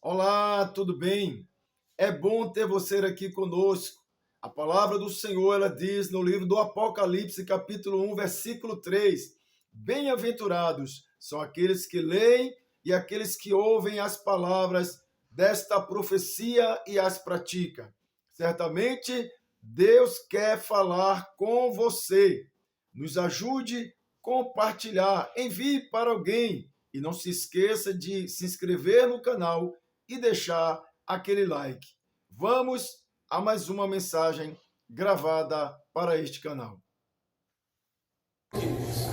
Olá, tudo bem? É bom ter você aqui conosco. A palavra do Senhor, ela diz no livro do Apocalipse, capítulo 1, versículo 3: Bem-aventurados são aqueles que leem e aqueles que ouvem as palavras desta profecia e as praticam. Certamente, Deus quer falar com você. Nos ajude a compartilhar, envie para alguém e não se esqueça de se inscrever no canal e deixar aquele like. Vamos a mais uma mensagem gravada para este canal. Isso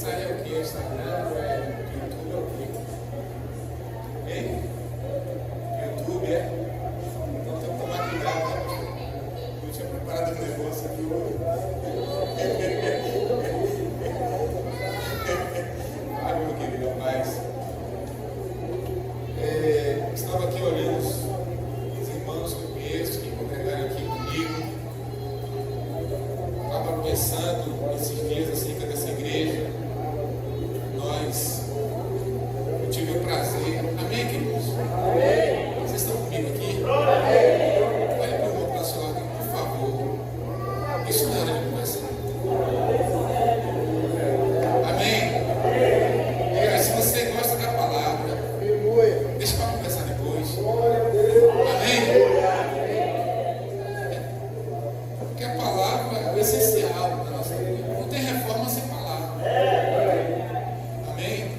aí é o que? Instagram, YouTube é o quê? Hein? YouTube é? Então tem que tomar cuidado, né? Eu tinha preparado um negócio aqui hoje. Ai, meu querido, rapaz. Estava aqui olhando os irmãos que eu conheço, que congregaram aqui comigo. Estava pensando esses dias acerca dessa igreja. Eu tive o prazer. Amém, queridos? Amém. Vocês estão comigo aqui? Amém. Olha para o irmão para o seu lado, por favor. Isso não era de conversar. Amém? E aí, se você gosta da palavra, deixa para conversar depois. Amém? Porque a palavra é o essencial da nossa vida. Não tem reforma sem palavra. Amém?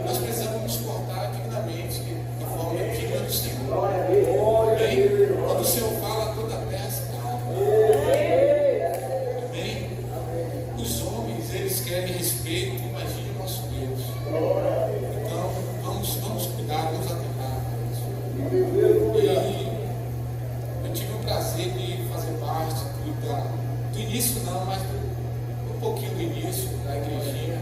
Nós precisamos nos portar dignamente, de forma digna do Senhor. Amém? Quando o Senhor fala, toda a terra se cala. Amém? Os homens, eles querem respeito, imagine o nosso Deus. Então, vamos cuidar, vamos atentar. E eu tive o prazer de fazer parte do início não, mas um pouquinho do início da igrejinha.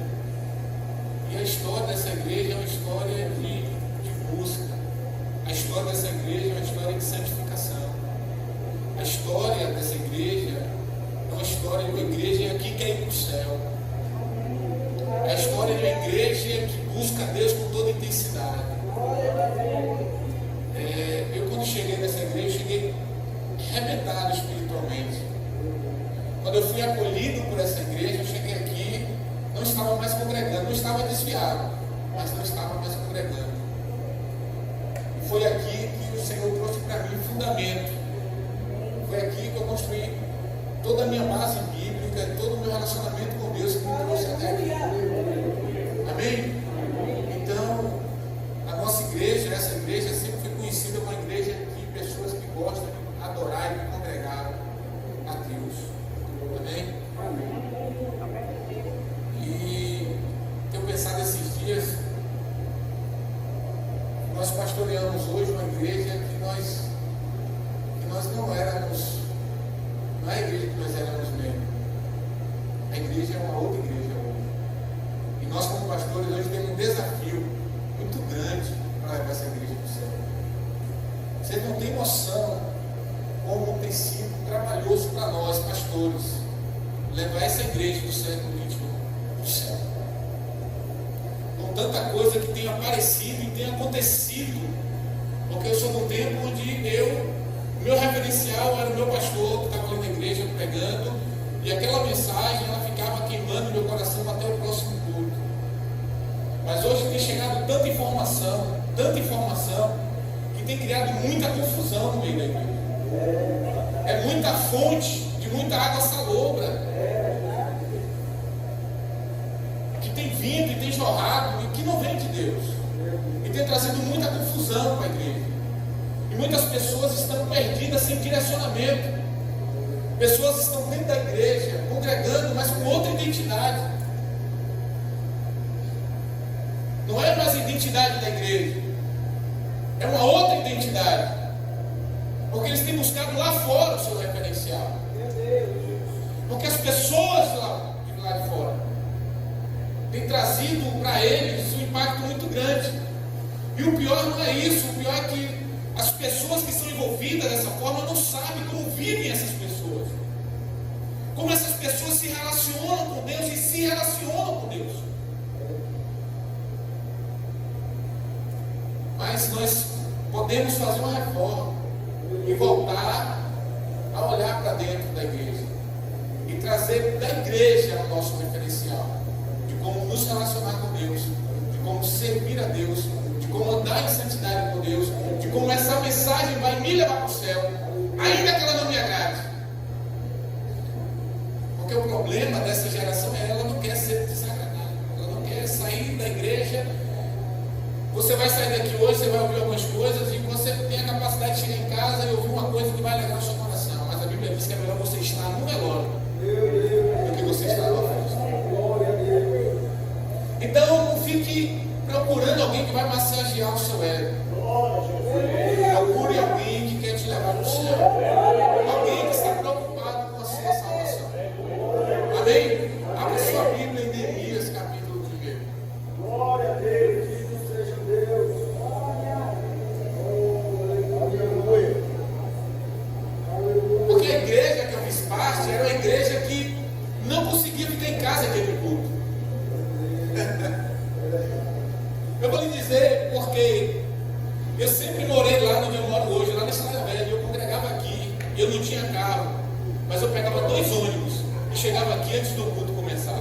E a história dessa igreja é uma história de busca. A história dessa igreja é uma história de santificação. A história dessa igreja é uma história de uma igreja que quer ir para o céu. É a história de uma igreja que busca Deus com toda intensidade. Eu quando cheguei nessa igreja, cheguei arrebentado espiritualmente. Quando eu fui acolhido por essa igreja, eu cheguei aqui, não estava mais congregando, não estava desviado, mas não estava mais congregando. E foi aqui que o Senhor trouxe para mim fundamento. Foi aqui que eu construí toda a minha base bíblica, todo o meu relacionamento com Deus que me trouxe até aqui. Amém? Então, a nossa igreja, essa igreja sempre foi conhecida como uma igreja de pessoas que gostam de adorar e de congregar a Deus. Amém? E tenho pensado esses dias, nós pastoreamos hoje uma igreja que nós não éramos, não é a igreja que nós éramos mesmo. A igreja é uma outra igreja hoje. E nós como pastores hoje temos um desafio muito grande para levar essa igreja para o céu. Vocês não têm noção como tem sido trabalhoso para nós, pastores, levar essa igreja do século XXI para o céu. Com tanta coisa que tem aparecido e tem acontecido. Porque eu sou de um tempo onde o meu referencial era o meu pastor que estava ali na igreja pregando, e aquela mensagem ela ficava queimando meu coração até o próximo culto. Mas hoje tem chegado tanta informação, que tem criado muita confusão no meio da igreja. É muita fonte de muita água salobra que tem vindo e tem jorrado e que não vem de Deus, e tem trazido muita confusão para a igreja. E muitas pessoas estão perdidas sem direcionamento. Pessoas estão dentro da igreja, congregando, mas com outra identidade. Não é mais a identidade da igreja, é uma outra identidade. Porque eles têm buscado lá fora o seu referencial. Porque as pessoas lá de fora têm trazido para eles um impacto muito grande. E o pior não é isso, o pior é que as pessoas que são envolvidas dessa forma não sabem como vivem essas pessoas. Como essas pessoas se relacionam com Deus e se relacionam com Deus. Mas nós podemos fazer uma reforma e voltar a olhar para dentro da igreja e trazer da igreja o nosso referencial de como nos relacionar com Deus, de como servir a Deus, de como andar em santidade com Deus, de como essa mensagem vai me levar para o céu, ainda que ela não me agrade. Porque o problema dessa geração é ela não quer ser desagradada, ela não quer sair da igreja. Você vai sair daqui hoje, você vai ouvir algumas coisas e você tem a capacidade de chegar em casa e ouvir uma coisa que vai alegrar o seu coração. Mas a Bíblia diz que é melhor você estar no velório do que você estar na frente. Então não fique procurando alguém que vai massagear o seu ego. Procure alguém que quer te levar para o céu. Alguém que está preocupado com a sua salvação. Amém? Abra sua Bíblia em Neemias, capítulo 1. Glória a Deus. Porque a igreja que eu fiz parte era uma igreja que não conseguia ficar em casa aquele culto. Eu vou lhe dizer porque eu sempre morei lá onde eu moro hoje, lá na Estrada Velha. Eu congregava aqui, eu não tinha carro, mas eu pegava 2 ônibus e chegava aqui antes do culto começar.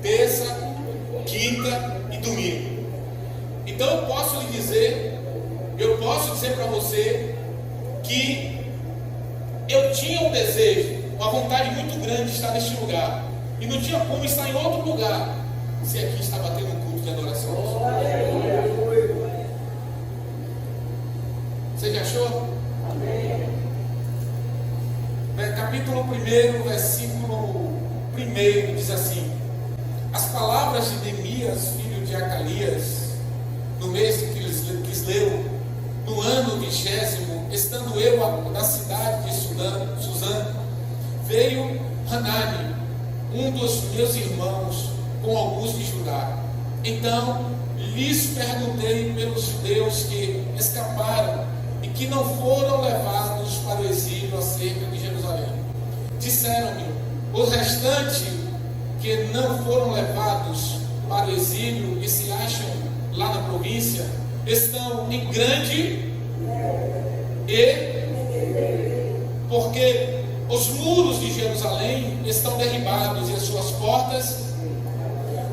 Terça, quinta e domingo. Então eu posso dizer para você que eu tinha um desejo, uma vontade muito grande de estar neste lugar, e não tinha como estar em outro lugar se aqui estava tendo um culto de adoração. Você já achou? Amém. Capítulo 1, versículo 1 diz assim: as palavras de Neemias, filho de Acalias, no mês que Quisleu, no ano 20º, estando eu na cidade de Suzã, veio Hanani, um dos meus irmãos, com alguns de Judá. Então lhes perguntei pelos judeus que escaparam e que não foram levados para o exílio acerca de Jerusalém. Disseram-me: os restantes que não foram levados para o exílio e se acham lá na província estão em grande porque os muros de Jerusalém estão derribados e as suas portas.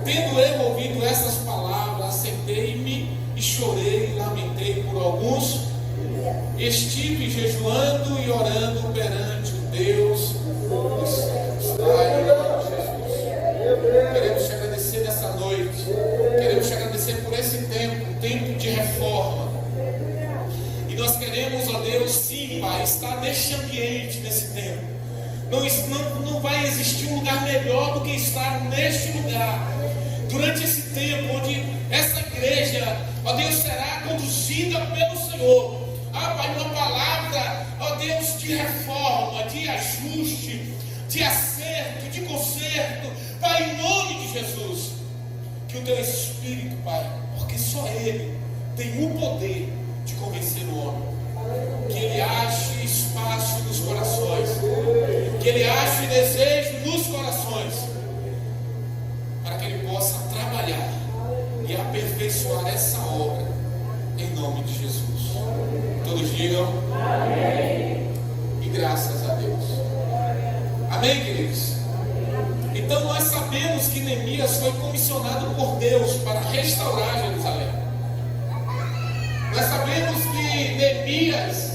Tendo eu ouvido essas palavras, sentei-me e chorei e lamentei por alguns. Estive jejuando e orando perante o Deus dos céus. Queremos te agradecer nessa noite. Queremos te agradecer por esse tempo, um tempo de reforma. E nós queremos, ó Deus, sim, Pai, estar neste ambiente, nesse tempo. Não vai existir um lugar melhor do que estar neste lugar. Durante esse tempo, onde essa igreja, ó Deus, será conduzida pelo Senhor. Pai, uma palavra, ó Deus, de reforma, de ajuste, de acerto, de conserto. Pai, em nome de Jesus, que o teu Espírito, Pai, porque só Ele tem o poder de convencer o homem, que Ele ache espaço nos corações, que Ele ache desejo nos corações, para que Ele possa trabalhar e aperfeiçoar essa obra, em nome de Jesus. Todos digam amém. E graças a Deus. Amém, queridos? Então nós sabemos que Neemias foi comissionado por Deus para restaurar Jerusalém. Nós sabemos que Neemias,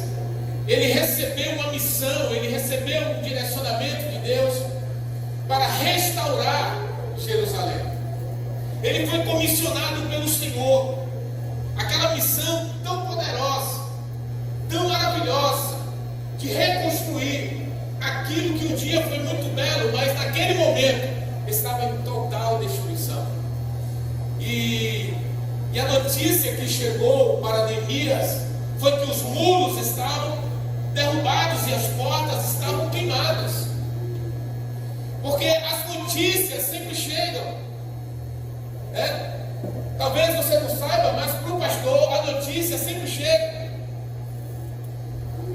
ele recebeu uma missão, ele recebeu um direcionamento de Deus para restaurar Jerusalém. Ele foi comissionado pelo Senhor. Aquela missão tão poderosa, tão maravilhosa, de reconstruir aquilo que um dia foi muito belo, mas naquele momento estava em total destruição. E a notícia que chegou para Neemias foi que os muros estavam derrubados e as portas estavam queimadas. Porque as notícias sempre chegam. Talvez você não saiba, mas para o pastor a notícia sempre chega.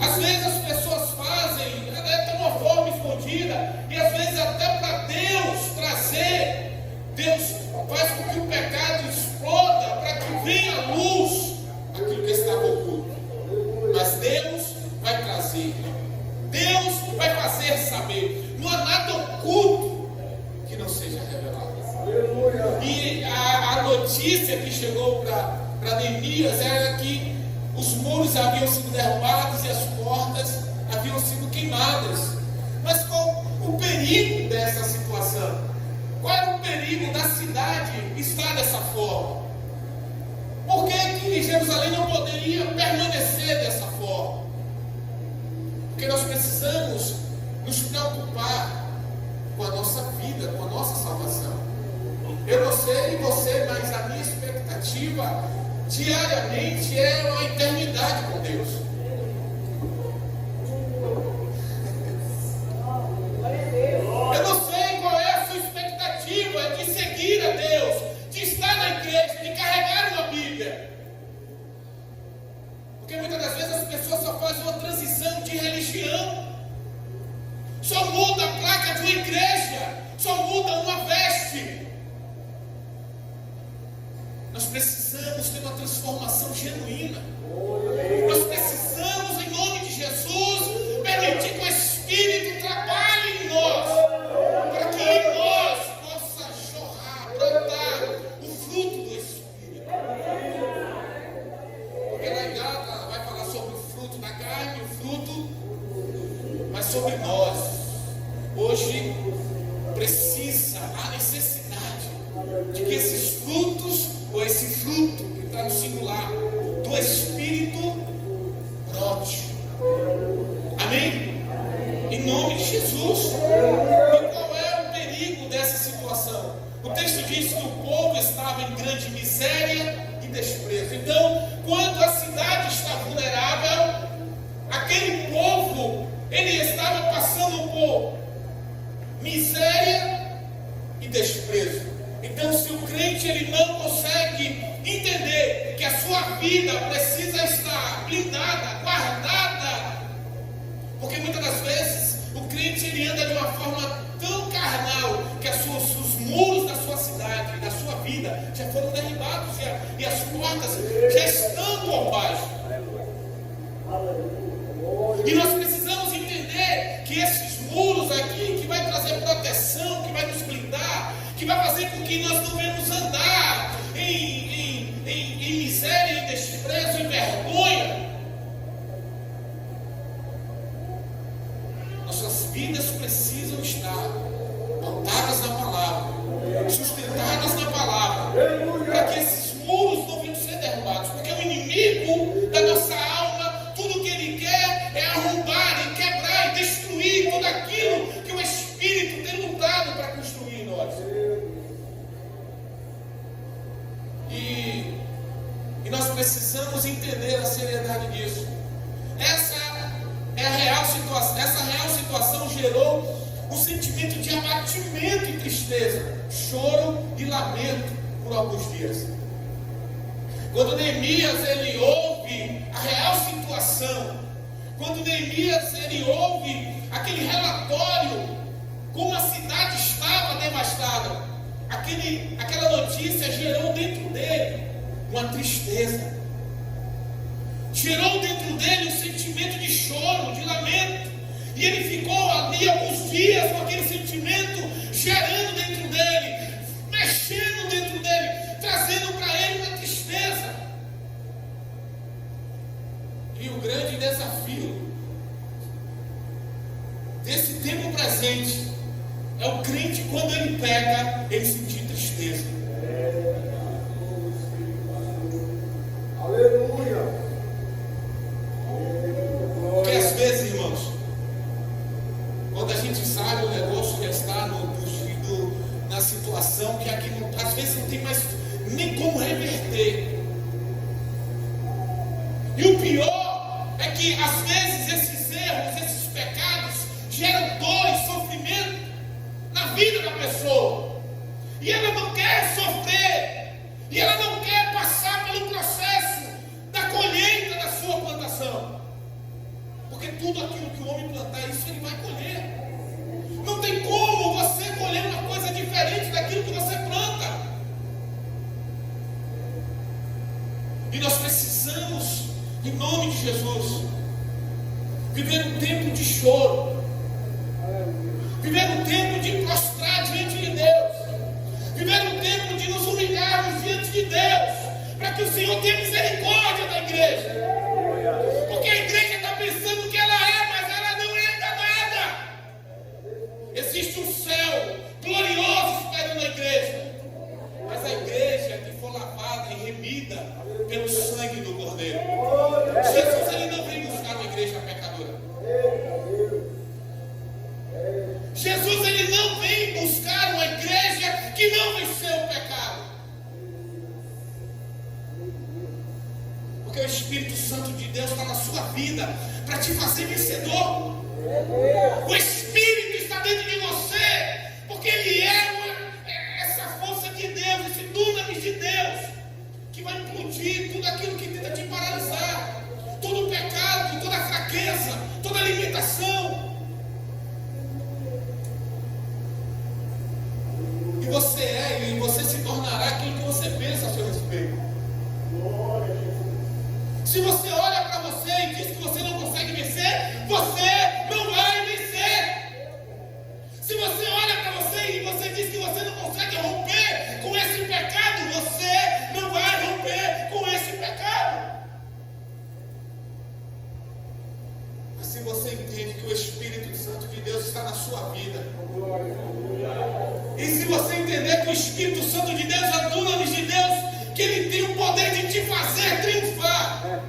Às vezes as pessoas fazem de uma forma escondida, e às vezes até para Deus trazer, Deus faz com que o pecado exploda, para que venha luz aquilo que estava oculto. Mas Deus vai trazer. Deus vai fazer saber. Não há nada oculto que não seja revelado. E a notícia que chegou para Neemias era que os muros haviam sido derrubados e as portas haviam sido queimadas. Mas qual o perigo dessa situação? Qual era o perigo da cidade estar dessa forma? Por que Jerusalém não poderia permanecer dessa forma? Porque nós precisamos nos preocupar com a nossa vida, com a nossa salvação. Eu não sei você, mas a minha expectativa diariamente é uma eternidade com Deus. Eu não sei qual é a sua expectativa de seguir a Deus, de estar na igreja, de carregar uma Bíblia. Porque muitas das vezes as pessoas só fazem uma transição de religião. Só muda a placa de uma igreja, só muda uma veste. Nós precisamos ter uma transformação genuína. Nós precisamos, em nome de Jesus, permitir que o Espírito trabalhe em nós, para que em nós possa jorrar, brotar o fruto do Espírito. Porque lá em Gálatas vai falar sobre o fruto da carne, o fruto, mas sobre nós. Hoje precisa, há necessidade de que esses frutos, ou esse fruto que está no singular, do Espírito brote. Amém? Em nome de Jesus. E qual é o perigo dessa situação? O texto diz que o povo estava em grande miséria e desprezo. Então, quando a cidade está vulnerável, aquele povo, ele estava passando por miséria e desprezo. Então, se o crente ele não consegue entender que a sua vida precisa estar blindada, guardada, porque muitas das vezes o crente ele anda de uma forma tão carnal que os muros da sua cidade, da sua vida já foram derribados e as portas já estão por baixo. E nós precisamos entender que esses muros aqui, que vai trazer proteção, que vai nos blindar, que vai fazer com que nós não venhamos andar em miséria, em desprezo, em vergonha. Nossas vidas precisam estar pautadas na palavra, sustentadas na palavra, para que esses muros não venham ser derrubados, porque o inimigo da nossa alma, tudo que ele quer é arrombar e quebrar e destruir tudo aquilo que o Espírito tem lutado para construir em nós. E nós precisamos entender a seriedade disso. Essa real situação gerou um sentimento de abatimento e tristeza, choro e lamento por alguns dias. Quando Neemias ele ouve a real situação, quando Neemias ele ouve aquele relatório, como a cidade estava devastada, aquela notícia gerou dentro dele uma tristeza, gerou dentro dele um sentimento de choro, de lamento, e ele ficou ali alguns dias com aquele sentimento gerando dentro dele, mexendo dentro dele, trazendo para ele uma tristeza. E o grande desafio desse tempo presente é o crente, quando ele peca, ele sentir tristeza. Aleluia. Porque às vezes, irmãos, quando a gente sabe o negócio já está na situação que aqui às vezes não tem mais nem como reverter. E o pior é que às vezes esses erros, esses pecados geram dor e sofrimento na vida da pessoa. E ela não quer sofrer. E ela não quer passar pelo processo da colheita da sua plantação. Porque tudo aquilo que o homem plantar, isso ele vai colher. Não tem como você colher uma coisa diferente daquilo que você planta. E nós nós precisamos, em nome de Jesus, viver um tempo de choro, viver um tempo de prostrar diante de Deus, viver um tempo de nos humilharmos diante de Deus, para que o Senhor tenha misericórdia da igreja, porque a igreja está pensando que ela é, mas ela não é ainda nada. Existe um céu glorioso esperando a igreja, mas a igreja que for lavada e remida pelo sangue do Cordeiro. Jesus, ele não veio buscar uma igreja pecadora. Jesus, ele não vem buscar uma igreja que não venceu o pecado. Porque o Espírito Santo de Deus está na sua vida para te fazer vencedor. O Espírito está dentro de você, porque ele é essa força de Deus, esse dunamis de Deus, que vai implodir tudo aquilo que tenta te paralisar, todo o pecado, toda a fraqueza, toda a limitação. E você é, e você se tornará aquilo que você pensa a seu respeito. Se você olha para você e diz que você não consegue vencer, você não vai vencer. Se você olha para você e você diz que você não consegue romper com esse pecado, você não vai romper com esse pecado. Mas se você entende que o Espírito Santo de Deus está na sua vida, e se você entender que o Espírito Santo de Deus é o dunamis de Deus, que ele tem o poder de te fazer triunfar.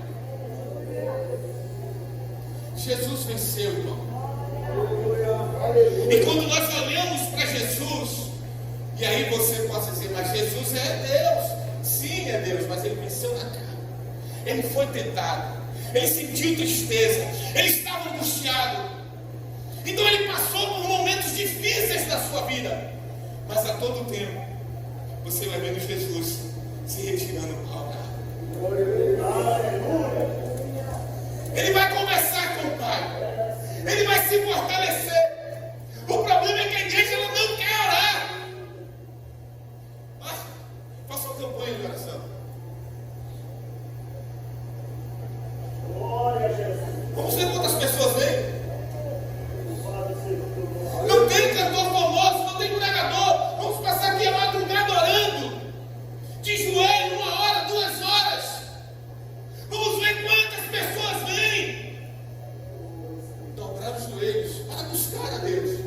Jesus venceu, irmão. E quando nós olhamos para Jesus, e aí você pode dizer, mas Jesus é Deus. Sim, é Deus, mas ele venceu na carne. Ele foi tentado, ele sentiu tristeza, ele estava angustiado. Então ele passou por momentos difíceis na sua vida, mas a todo tempo você vai vendo Jesus se retirando para o altar. Ele vai conversar com o Pai, ele vai se fortalecer. O problema é que a igreja ela não quer orar. Faça uma campanha de oração. Vamos ver quantas pessoas vêm. Não tem cantor famoso, não tem pregador. Vamos passar aqui a madrugada orando, de joelho, 1 hora, 2 horas. Vamos ver quantas pessoas vêm. Dobrar os joelhos para buscar a Deus.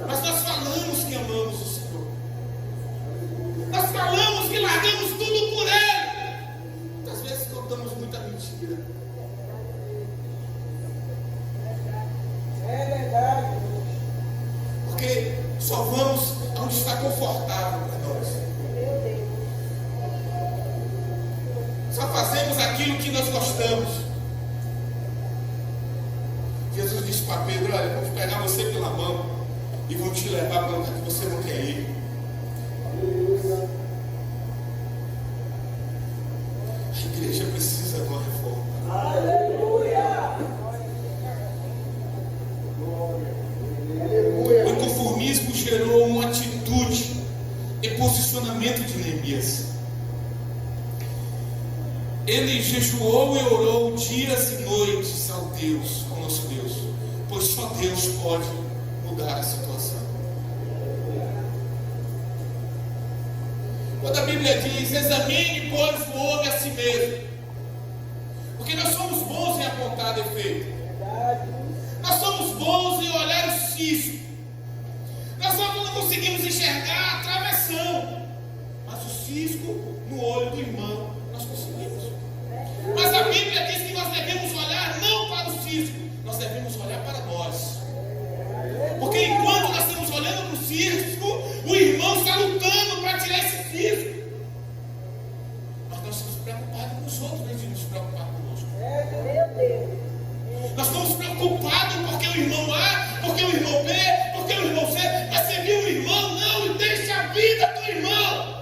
Mas nós falamos que amamos o Senhor. Nós falamos que largamos tudo por Ele. Muitas vezes contamos muita mentira. É verdade. Porque só vamos onde está confortável para nós. Só fazemos aquilo que nós gostamos. Jesus disse para Pedro, olha, vou pegar você pela mão e vou te levar para onde você não quer ir. A igreja precisa de uma reforma. O inconformismo gerou uma atitude e posicionamento de Neemias. Ele jejuou e orou dias e noites ao Deus, ao nosso Deus, pois só Deus pode mudar a situação. Quando a Bíblia diz, examine, pois, o homem a si mesmo, porque nós somos bons em apontar defeito, nós somos bons em olhar o cisco, nós só não conseguimos enxergar a travessão, mas o cisco no olho do irmão nós conseguimos. Mas a Bíblia diz que nós devemos olhar não para o cisco, nós devemos olhar para nós. Porque enquanto nós estamos olhando para o cisco, o irmão está lutando para tirar esse cisco. Mas nós estamos preocupados com os outros, em vez de nos preocupar conosco. Nós estamos preocupados porque o irmão A, porque o irmão B, porque o irmão C. Mas você viu o irmão? Não, e deixa a vida do irmão.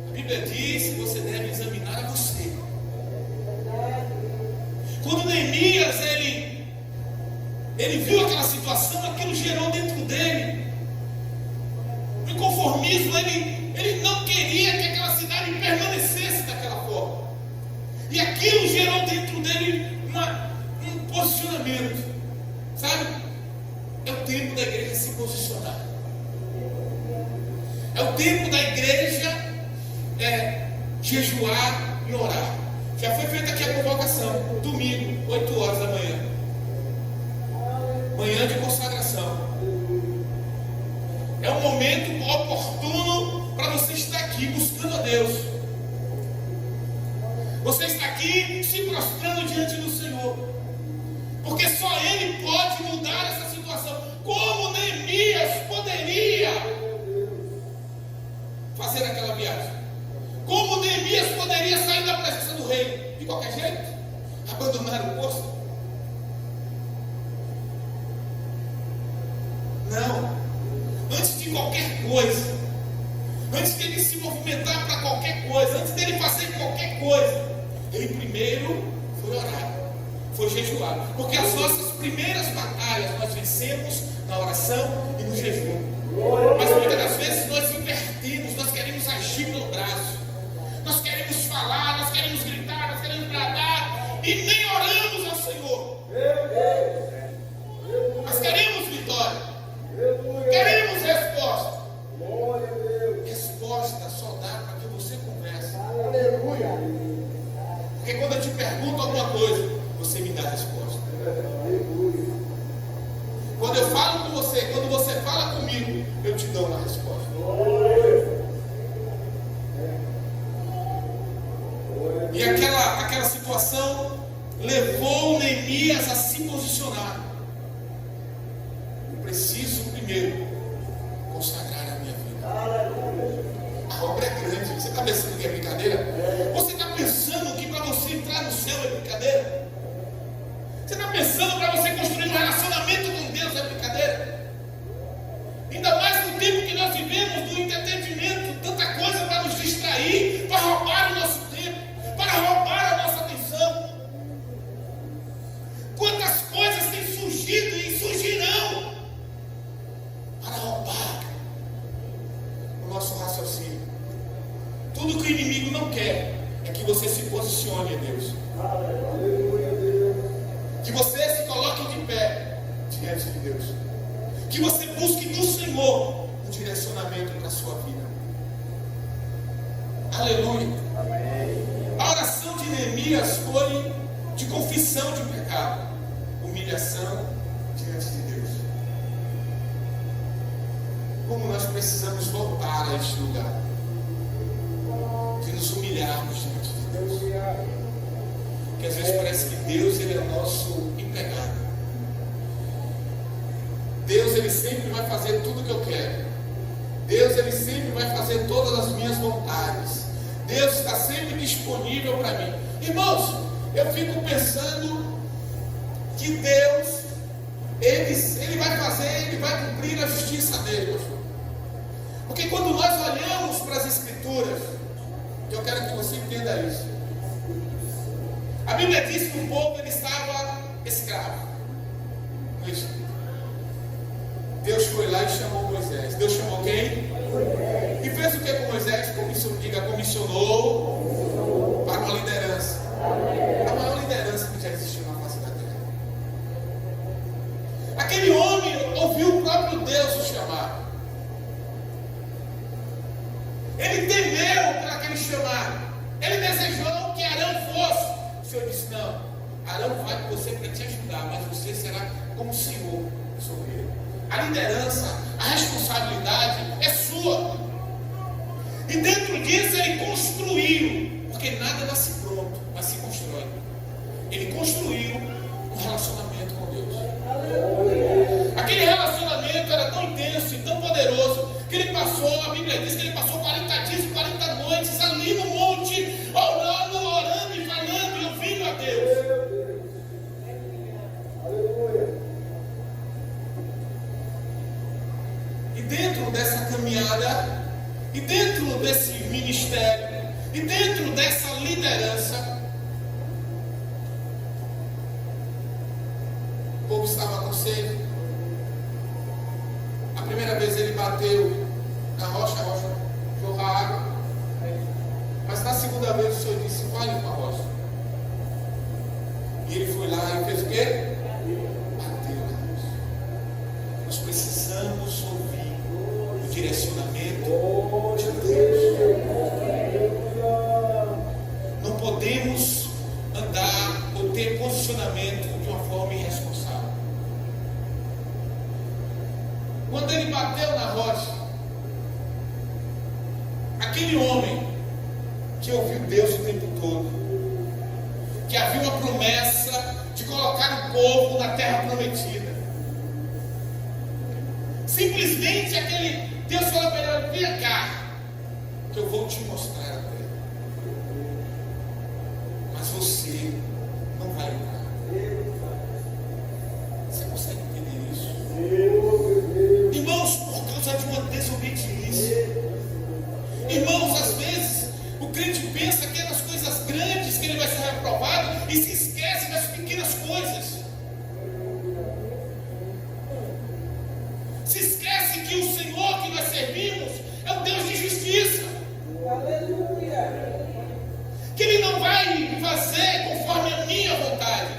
A Bíblia diz que você deve examinar a você. Quando Neemias ele viu aquela situação, aquilo gerou dentro dele inconformismo, ele não queria que aquela cidade permanecesse daquela forma. E aquilo gerou dentro dele um posicionamento. Sabe? É o tempo da igreja se posicionar. É o tempo da igreja jejuar e orar. Já foi feita aqui a convocação. Domingo, 8 horas da manhã. Manhã de consagração. É um momento oportuno para você estar aqui buscando a Deus. Você está aqui se prostrando diante do Senhor. Porque só Ele pode mudar essa situação. Como Neemias poderia fazer aquela viagem? Como Neemias poderia sair da presença do rei? De qualquer jeito? Abandonar o posto? Não. Antes de qualquer coisa, antes de ele se movimentar para qualquer coisa, antes dele fazer qualquer coisa, ele primeiro foi orar, foi jejuar. Porque as nossas primeiras batalhas nós vencemos na oração e no jejum. Mas muitas das vezes nós invertimos, nós queremos agir pelo braço, nós queremos falar, nós queremos gritar, nós queremos bradar e nem oramos ao Senhor. Nós queremos vitória, queremos resposta. Resposta só dá para que você converse. Porque quando eu te pergunto alguma coisa, você me dá a resposta. Quando eu falo com você, quando você fala comigo, eu te dou uma resposta. E aquela situação levou Neemias a se posicionar. Eu preciso primeiro consagrar a minha vida. A obra é grande. Você está pensando que é brincadeira? Você está pensando que para você entrar no céu é brincadeira? Você está pensando para você construir um relacionamento com Deus é brincadeira? Ainda mais no tempo que nós vivemos, do entretenimento, tanta coisa para nos distrair, para roubar o nosso tempo, para roubar a nossa atenção. Quantas coisas têm surgido e surgirão para roubar o nosso raciocínio. Tudo que o inimigo não quer é que você se posicione em Deus. Que você se coloque de pé diante de Deus. Que você busque do Senhor um direcionamento para a sua vida. Aleluia. A oração de Neemias foi de confissão de pecado, humilhação diante de Deus. Como nós precisamos voltar a este lugar de nos humilharmos diante de Deus. Porque às vezes parece que Deus ele é nosso empregado. Deus ele sempre vai fazer tudo o que eu quero. Deus ele sempre vai fazer todas as minhas vontades. Deus está sempre disponível para mim. Irmãos, eu fico pensando que Deus ele vai fazer, ele vai cumprir a justiça dele, pastor. Porque quando nós olhamos para as Escrituras, eu quero que você entenda isso. A Bíblia diz que o povo ele estava escravo no Egito. Deus foi lá e chamou Moisés. Deus chamou quem? Moisés. E fez o que com Moisés? Comissionou para uma liderança. A maior liderança que já existiu na face da terra. Aquele homem ouviu o próprio Deus o chamar. Ele temeu por aquele chamado. Ele desejou que Arão fosse. O Senhor disse: não, Arão vai com você para te ajudar, mas você será como o Senhor sobre ele. A liderança, a responsabilidade é sua. E dentro disso ele construiu, porque nada nasce pronto, mas se constrói. Ele construiu um relacionamento com Deus. Aquele relacionamento era tão intenso e tão poderoso que ele passou, a Bíblia diz que ele passou 40 dias e 40 noites ali no monte, orando e falando e ouvindo a Deus. E dentro dessa caminhada, e dentro desse ministério, e dentro dessa liderança, o povo estava com sede. A primeira vez ele bateu na rocha, a rocha direcionamento de Deus. Não podemos andar ou ter posicionamento de uma forma irresponsável. Quando ele bateu na rocha, aquele homem que ouviu Deus o tempo todo, que havia uma promessa de colocar o povo na terra prometida, simplesmente aquele Deus falou para ele: vem cá, que eu vou te mostrar a terra. Mas você não vai entrar. Você consegue entender isso? Irmãos, por causa de uma desobediência. Irmãos, às vezes o crente pensa que é nas coisas grandes que ele vai ser reprovado e se esquece das pequenas coisas. Se esquece que o Senhor que nós servimos é um Deus de justiça. Aleluia. Que Ele não vai fazer conforme a minha vontade,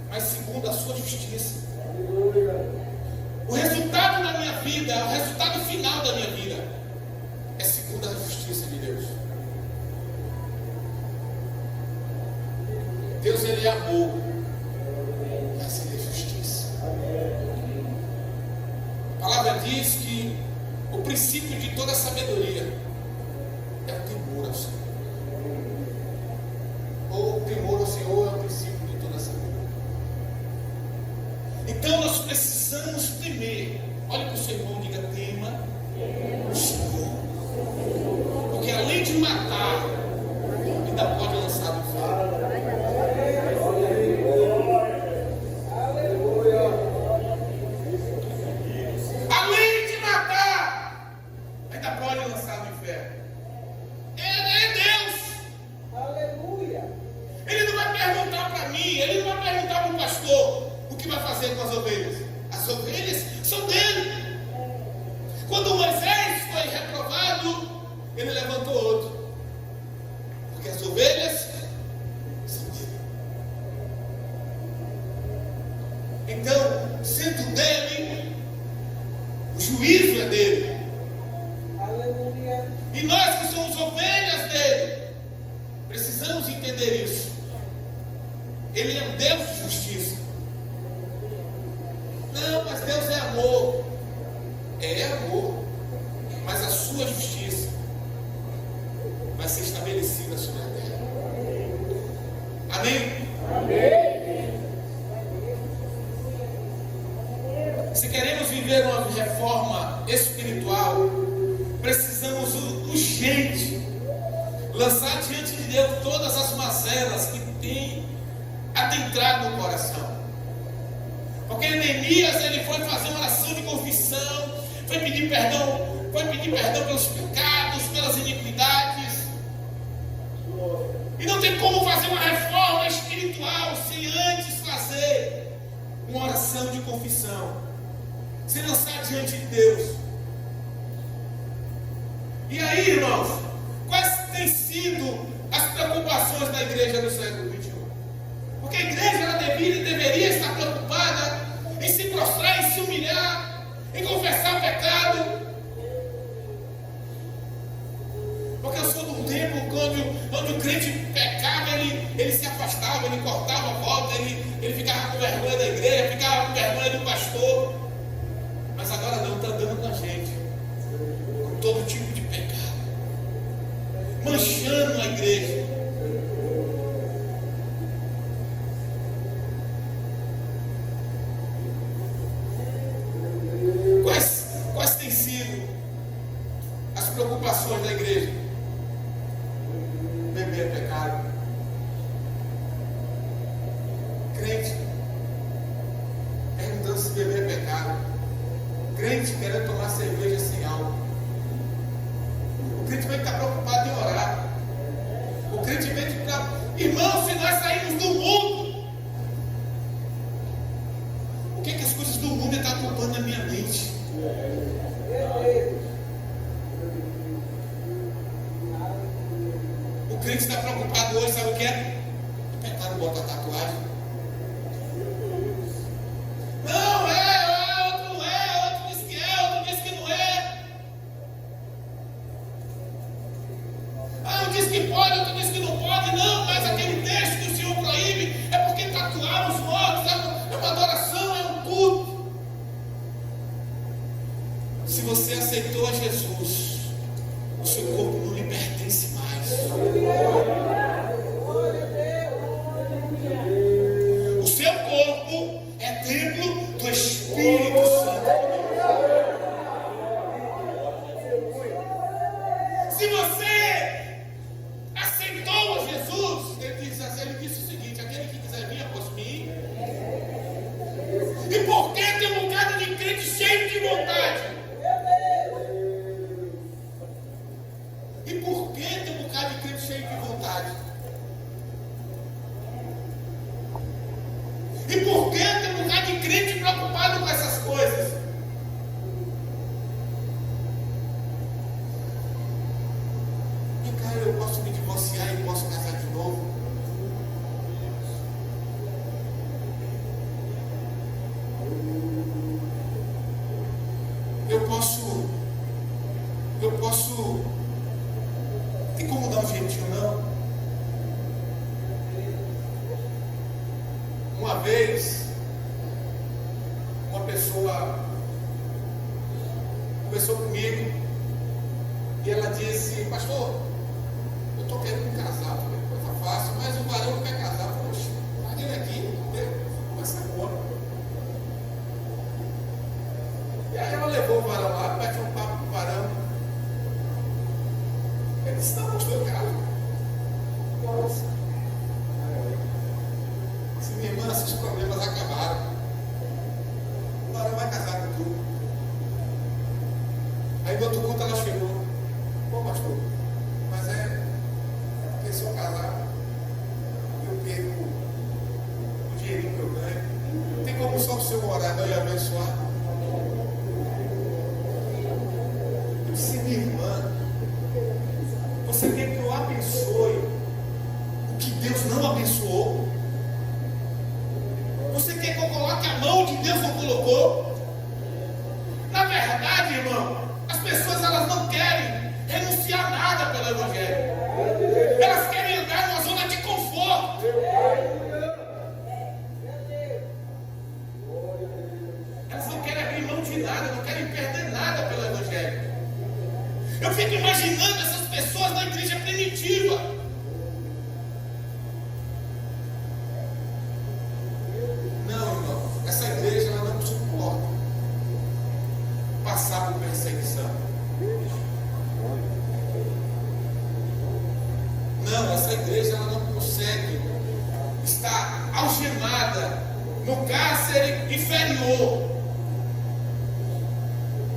mas segundo a sua justiça. O resultado da minha vida, o resultado final da minha vida, é segundo a justiça de Deus. Deus, Ele é amor, mas Ele é justiça. A palavra diz que o princípio de toda sabedoria é o temor ao Senhor. Ou o temor ao Senhor é o princípio de toda sabedoria. Então nós precisamos temer. Olha para o seu irmão e diga: tema o Senhor. Porque além de matar, ainda pode lançar no inferno. Além de matar, ainda pode lançar no inferno. Ele é Deus. Aleluia. Ele não vai perguntar para mim, ele não vai perguntar para o pastor o que vai fazer com as ovelhas. As ovelhas são dele. Quando Moisés foi reprovado, ele levantou outro. Porque as ovelhas são dele. Então, sendo dele, o juízo é dele. Aleluia. E nós que somos ovelhas dele, precisamos entender isso. Ele é um Deus de justiça. Não, mas Deus é amor. É amor. Mas a sua justiça vai ser estabelecida sobre a terra. Amém? Amém. Se queremos viver uma reforma espiritual, precisamos urgente lançar diante de Deus todas as mazelas que têm adentrado no coração. Porque Neemias, ele foi fazer uma oração de confissão, foi pedir perdão pelos pecados, pelas iniquidades. E não tem como fazer uma reforma espiritual sem antes fazer uma oração de confissão, sem lançar diante de Deus. E aí, irmãos, quais têm sido as preocupações da igreja do século XXI? Porque a igreja ela deveria estar preocupada em se prostrar, em se humilhar, em confessar o pecado. Porque eu sou de um tempo onde o crente pecava, ele se afastava, ele cortava a volta, ele ficava com vergonha da igreja, ficava com vergonha do pastor. Mas agora não, está andando com a gente, com todo tipo de pecado, manchando a igreja. Quais têm sido as preocupações da igreja? Beber é pecado. Crente perguntando se beber é pecado. Crente querendo tomar cerveja sem álcool. O crente vai estar preocupado em orar. O crente vem para... Irmão, se nós sairmos do mundo, o que as coisas do mundo estão ocupando na minha mente? O crente está preocupado hoje, sabe o que é? O pecado bota tatuagem. Não, outro não é, outro diz que é, outro diz que não é. que pode, outro diz que não pode. Não, mas aquele texto que o Senhor proíbe é porque tatuaram os mortos, é uma adoração, é um culto. Se você aceitou a Jesus, o seu corpo não lhe pertence mais. O seu corpo é templo do Espírito Santo. Se você aceitou Jesus, ele disse o seguinte: aquele que quiser vir após mim. E por que tem um bocado de crente cheio de vontade? E por que tem um bocado de crente cheio de vontade? E por que tem um bocado de crente preocupado com essas coisas? E cara, eu posso me divorciar e posso casar de novo? Eu posso. Tem como dar um jeitinho, não? Uma vez, uma pessoa conversou comigo e ela disse: pastor, eu estou querendo casar. Falei: coisa fácil, mas o varão não quer casar. Poxa, imagina aqui, começa agora. E aí ela levou o varão lá, bateu um papo com o varão. Ele disse: não, pastor, eu caso. Nossa. Se minha irmã, esses problemas acabaram, o varão vai casar com tudo. Aí no outro culto ela chegou: pô, pastor, mas porque se eu casar, eu perco o dinheirinho que eu ganho. Tem como só o senhor orar e abençoar? Eu disse: minha irmã, você quer que eu abençoe o que Deus não abençoou? Você quer que eu coloque a mão que Deus não colocou? Na verdade, irmão, as pessoas elas não querem renunciar nada pelo Evangelho. Elas querem entrar numa zona de conforto. Elas não querem abrir mão de nada, não querem perder nada pelo Evangelho. Eu fico imaginando essas pessoas na igreja primitiva. Não, irmão, essa igreja ela não suporta passar por perseguição. Não, essa igreja ela não consegue estar algemada no cárcere inferior,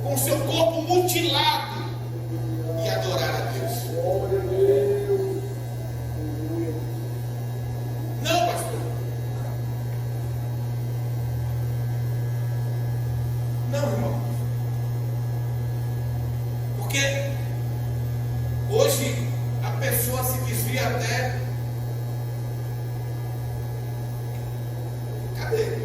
com seu corpo mutilado, e adorar a Deus. Não, pastor. Não, irmão. Porque hoje a pessoa se desvia até. Cadê?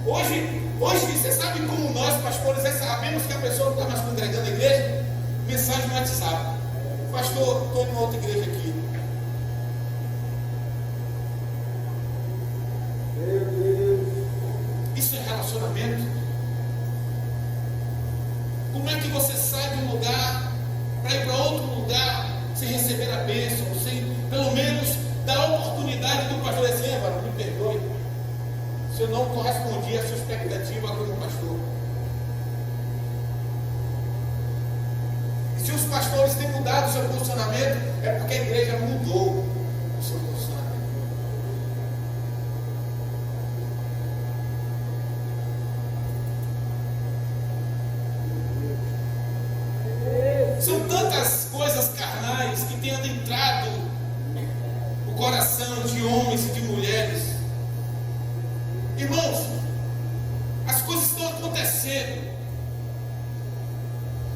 Hoje você sabe como nós, pastores, sabemos que a pessoa não está mais congregando a igreja? Mensagem no WhatsApp: pastor, estou em uma outra igreja aqui. Isso é relacionamento? Como é que você sai de um lugar para ir para outro lugar sem receber a bênção, sem pelo menos dar a oportunidade do pastor dizer: me perdoe se eu não correspondi à sua expectativa como pastor? Se os pastores têm mudado o seu posicionamento, é porque a igreja mudou o seu posicionamento. São tantas coisas carnais que têm adentrado o coração de homens e de mulheres. Irmãos, as coisas estão acontecendo.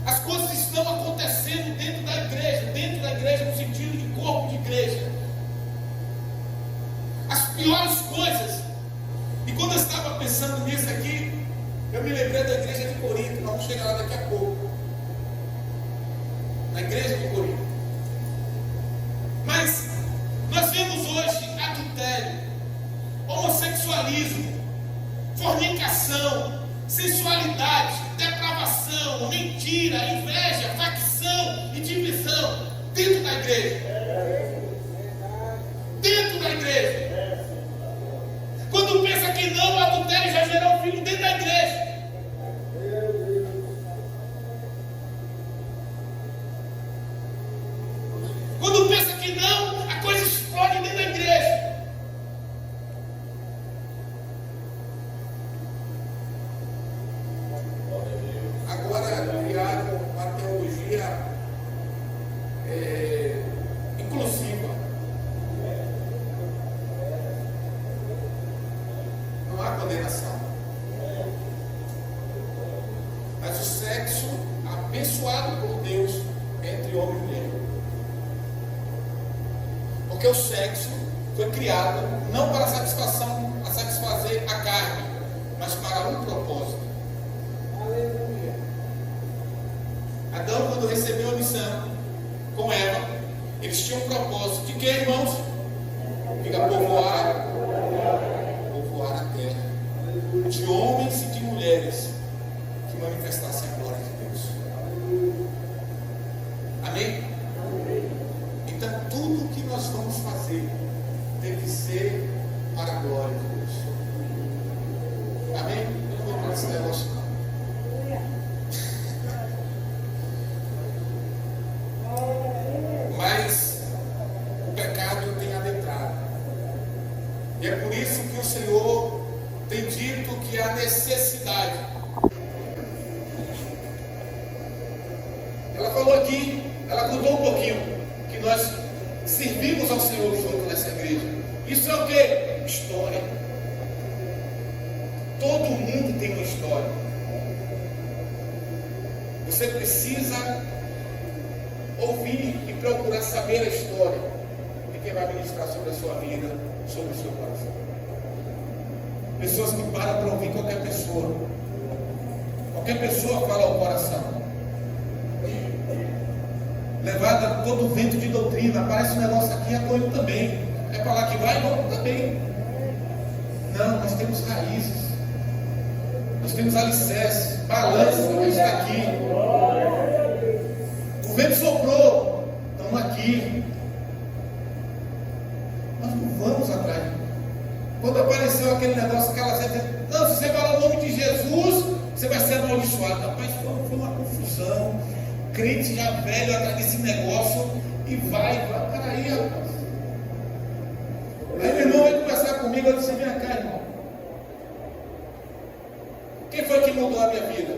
As coisas estão acontecendo dentro da igreja no sentido de corpo de igreja. As piores coisas. E quando eu estava pensando nisso aqui, eu me lembrei da igreja de Corinto. Vamos chegar lá daqui a pouco. Na igreja de Corinto. Mas nós vemos hoje adultério, homossexualismo, fornicação, sensualidade, depravação, mentira, inveja, facção e divisão dentro da igreja. Dentro da igreja. Quando pensa que não, o adultério já gerou um filho dentro da igreja. Quando pensa que não, a coisa explode dentro da igreja. Agora criaram uma teologia inclusiva. Não há condenação. Mas o sexo abençoado por Deus entre homem e mulher. Porque o sexo foi criado não para satisfazer a carne, mas para um propósito. Aleluia. Adão, quando recebeu a missão com Eva, eles tinham um propósito de que, irmãos? Fica povoar a terra, de homens e de mulheres que manifestassem a glória de Deus. Amém? Então, tudo que nós vamos fazer tem que ser para a glória de Deus. Amém? Eu não vou entrar nesse negócio, não. Mas o pecado tem adentrado. E é por isso que o Senhor tem dito que há necessidade. Ela falou aqui, ela contou um pouquinho, que nós servimos ao Senhor junto nessa igreja. Isso é o que? História. Todo mundo tem uma história. Você precisa ouvir e procurar saber a história de quem vai ministrar sobre a sua vida, sobre o seu coração. Pessoas que param para ouvir qualquer pessoa. Qualquer pessoa fala ao coração. Levada a todo vento de doutrina, aparece um negócio aqui, é doido também. É para lá que vai? Não, também. Não, nós temos raízes. Nós temos alicerces, balanço, está aqui. O vento soprou, estamos aqui. Nós não vamos atrás. Quando apareceu aquele negócio, aquela gente, não, se você falar o nome de Jesus, você vai ser amaldiçoado. Rapaz, foi uma confusão. Crente já velho atrás desse negócio e vai. Peraí, rapaz. Aí meu irmão veio conversar comigo, eu disse, vem cá, irmão. Quem foi que mudou a minha vida?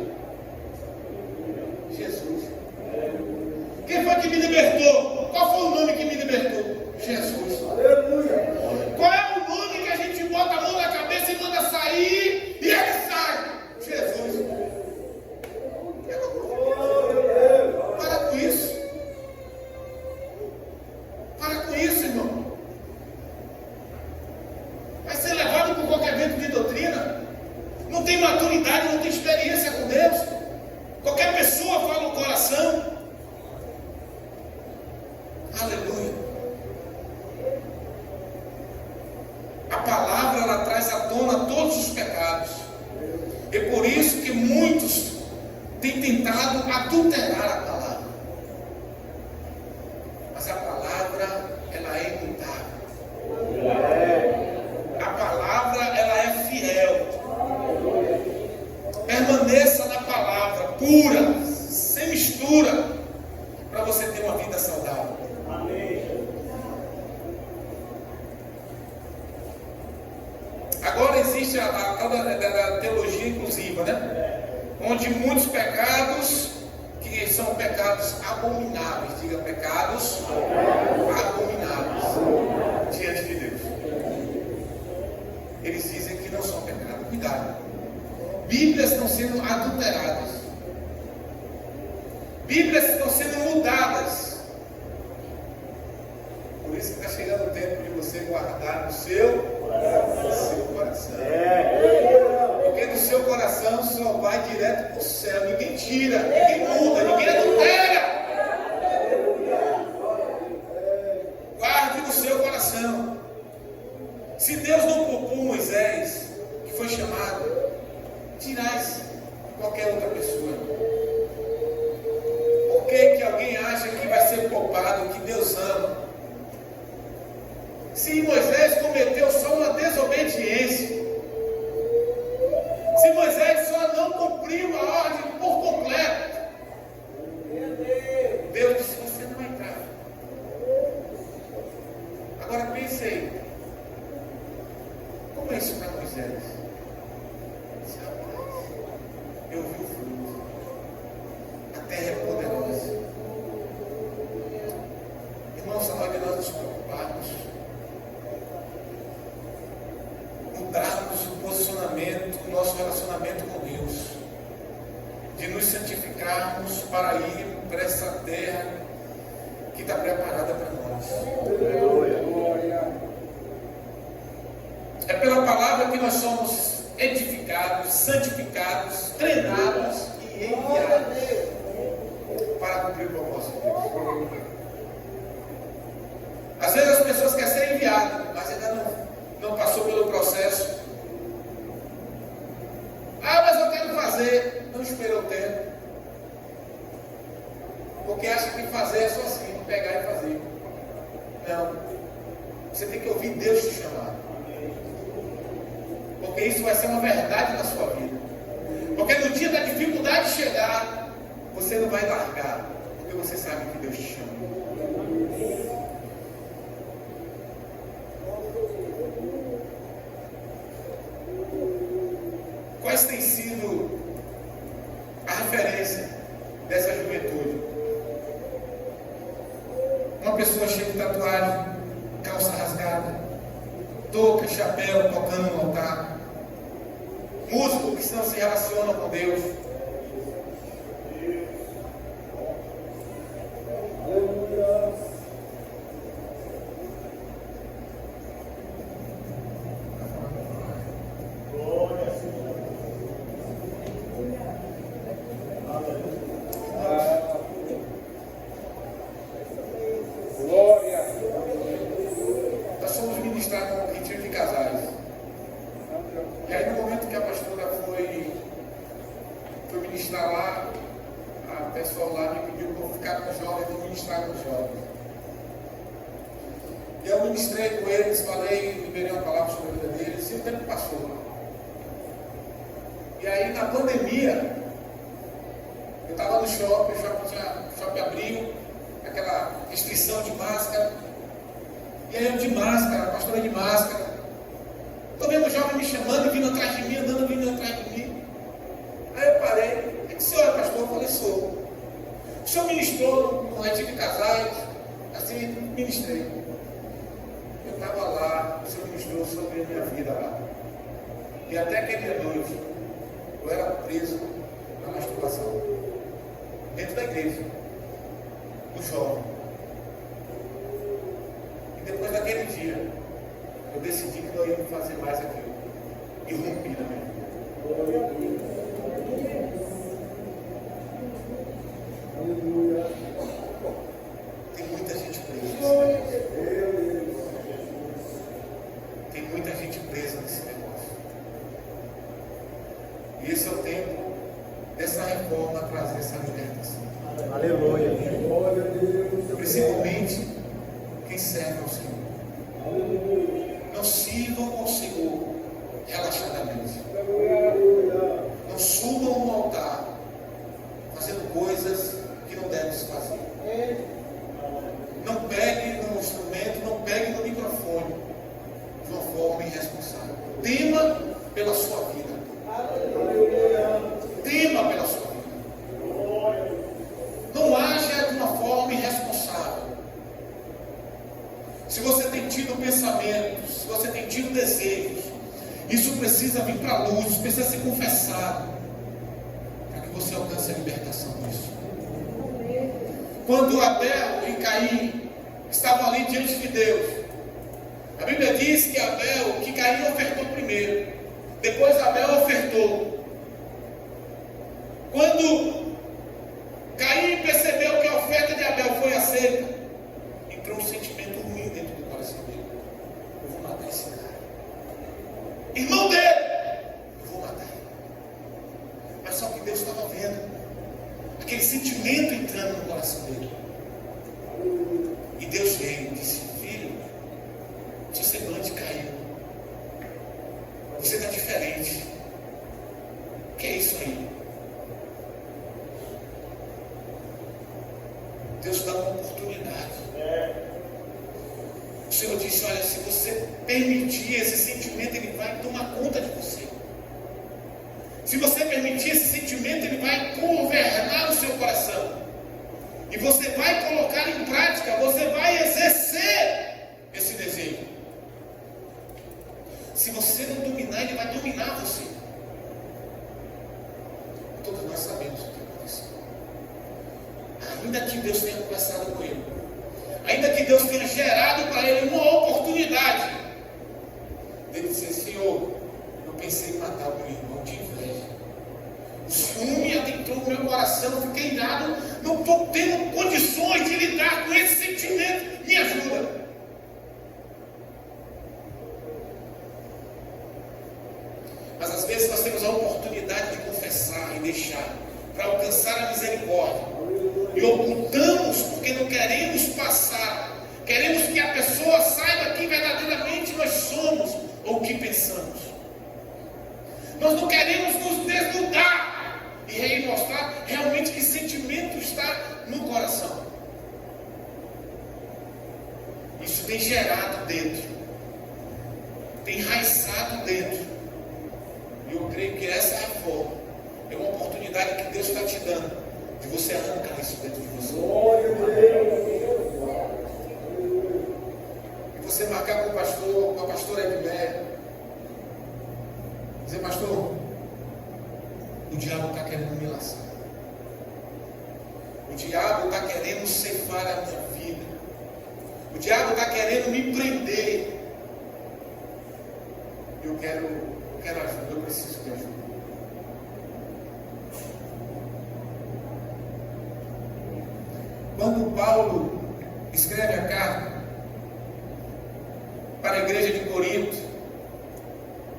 Jesus. Quem foi que me libertou? Qual foi o nome que me libertou? Jesus. Aleluia. Qual é o nome que a gente bota a mão na cabeça e manda sair e ele sai? Jesus. Para com isso. Para com isso, irmão. Vai ser levado por qualquer vento de doutrina. Não tem maturidade, não tem experiência com Deus. Qualquer pessoa fala no coração. Aleluia. A palavra, ela traz à tona todos os pecados. É por isso que muitos têm tentado adulterar a palavra. Mas a palavra, ela é imutável. A palavra, ela é fiel. Permaneça na palavra, pura, sem mistura, para você ter uma vida saudável. Agora existe a teologia inclusiva, né? Onde muitos pecados, que são pecados abomináveis, diga pecados abomináveis diante de Deus. Eles dizem que não são pecados. Cuidado. Bíblias estão sendo adulteradas. Bíblias estão sendo mudadas. Por isso que está chegando o tempo de você guardar no seu coração. Porque do seu coração só vai direto para o céu. Ninguém tira, ninguém muda, ninguém adultera. Se Moisés cometeu só uma desobediência, se Moisés só não cumpriu a ordem por completo, Deus disse: você não vai entrar. Agora pense aí, como é isso para Moisés? Eu vi o fruto, a terra é poderosa. Irmãos, a hora de nós nos preocuparmos, mudarmos o posicionamento do nosso relacionamento com Deus, de nos santificarmos para ir para essa terra que está preparada para nós. É pela palavra que nós somos edificados, santificados, treinados e enviados para cumprir o propósito de Deus. Às vezes as pessoas querem ser enviadas, mas ainda não passou pelo processo. Ah, mas eu quero fazer. Não esperou o tempo. Porque acha que fazer é só assim, pegar e fazer. Não. Você tem que ouvir Deus te chamar. Porque isso vai ser uma verdade na sua vida. Porque no dia da dificuldade chegar, você não vai largar. Porque você sabe que Deus te chama. Quais têm sido a referência dessa juventude? Uma pessoa cheia de tatuagem, calça rasgada, touca, chapéu, tocando no altar. Músicos que não se relacionam com Deus. E até aquele noite, eu era preso na masturbação. Dentro da igreja. No jovem. E depois daquele dia, eu decidi que não ia fazer mais aquilo. E rompi na minha vida. Tem muita gente presa. Tem muita gente presa nesse negócio. E esse é o tempo dessa reforma trazer essa libertação. Aleluia. Principalmente quem serve ao Senhor. Não sirvam ao Senhor relaxadamente. Não subam no altar fazendo coisas que não devem se fazer. Não pegue no instrumento, não pegue no microfone de uma forma irresponsável. Tema pela sua vida. Tema pela sua vida. Não haja de uma forma irresponsável. Se você tem tido pensamentos, se você tem tido desejos, isso precisa vir para a luz, isso precisa ser confessado, para que você alcance a libertação disso. Quando Abel e Caim estavam ali diante de Deus, a Bíblia diz que Caim ofertou primeiro, depois Abel ofertou. Quando Caim percebeu que a oferta de Abel foi aceita, entrou um sentimento ruim dentro do coração dele. Eu vou matar esse cara. Irmão dele, eu vou matar ele. Mas só que Deus estava vendo aquele sentimento entrando no coração dele. E Deus veio e disse: filho, te uma oportunidade. O Senhor disse, olha, se você permitir, esse sentimento ele vai tomar conta de você. Se você permitir, esse sentimento ele vai governar o seu coração. E você vai colocar em prática, você vai exercer esse desejo. Se você não dominar, ele vai dominar você. Todos nós sabemos o que aconteceu. Ainda que Deus tenha conversado com ele, ainda que Deus tenha gerado para ele uma oportunidade, ele disse, Senhor, eu pensei em matar o meu irmão de inveja. O ciúme adentrou o meu coração, eu fiquei irado, não estou tendo condições de lidar com esse sentimento, me ajuda. Mas às vezes nós temos a oportunidade de confessar e deixar, para alcançar a misericórdia. E ocultamos porque não queremos passar. Queremos que a pessoa saiba quem verdadeiramente nós somos ou o que pensamos. Nós não queremos nos desnudar e mostrar realmente que sentimento está no coração. Isso tem gerado dentro, tem enraizado dentro. E eu creio que essa reforma é uma oportunidade que Deus está te dando, de você arrancar isso dentro de você. E você marcar com o pastor, com a pastora Edmé, dizer, pastor, o diabo está querendo me laçar. O diabo está querendo ceifar a minha vida. O diabo está querendo me prender. Eu quero ajuda, eu preciso de ajuda. Quando Paulo escreve a carta para a igreja de Corinto,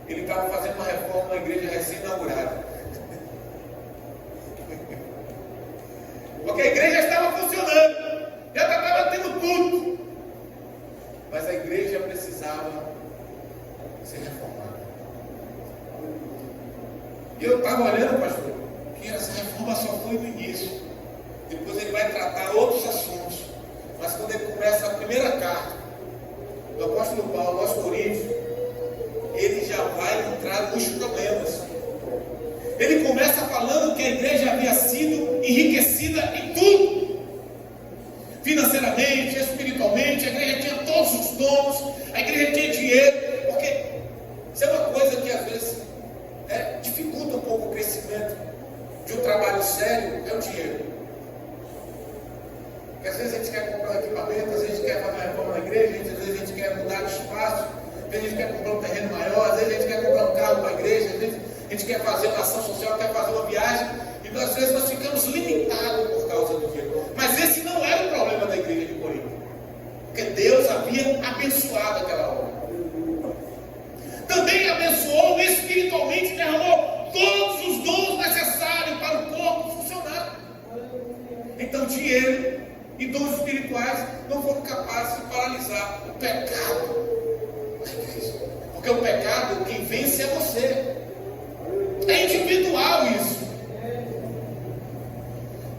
ele estava fazendo uma reforma na igreja recém-inaugurada. Porque a igreja estava funcionando, já estava tendo tudo, mas a igreja precisava ser reformada. E eu estava olhando, pastor, que essa reforma só foi no início. Depois ele vai tratar outros assuntos. Mas quando ele começa a primeira carta do apóstolo Paulo aos Coríntios, ele já vai entrar nos problemas. Ele começa falando que a igreja havia sido enriquecida em tudo. Financeiramente, espiritualmente, a igreja tinha todos os dons, a igreja tinha dinheiro. Porque isso é uma coisa que às vezes dificulta um pouco o crescimento de um trabalho sério, é o dinheiro. Porque às vezes a gente quer comprar um equipamento, às vezes a gente quer fazer uma reforma na igreja, às vezes a gente quer mudar de espaço, às vezes a gente quer comprar um terreno maior, às vezes a gente quer comprar um carro para a igreja, às vezes a gente quer fazer uma ação social, quer fazer uma viagem, e às vezes nós ficamos limitados por causa do dinheiro. Mas esse não era o problema da igreja de Corinto, porque Deus havia abençoado aquela obra. Também abençoou espiritualmente, derramou todos os dons necessários para o corpo funcionar. Então dinheiro e dons espirituais não foram capazes de paralisar o pecado da igreja. Porque o pecado, quem vence é você. É individual isso.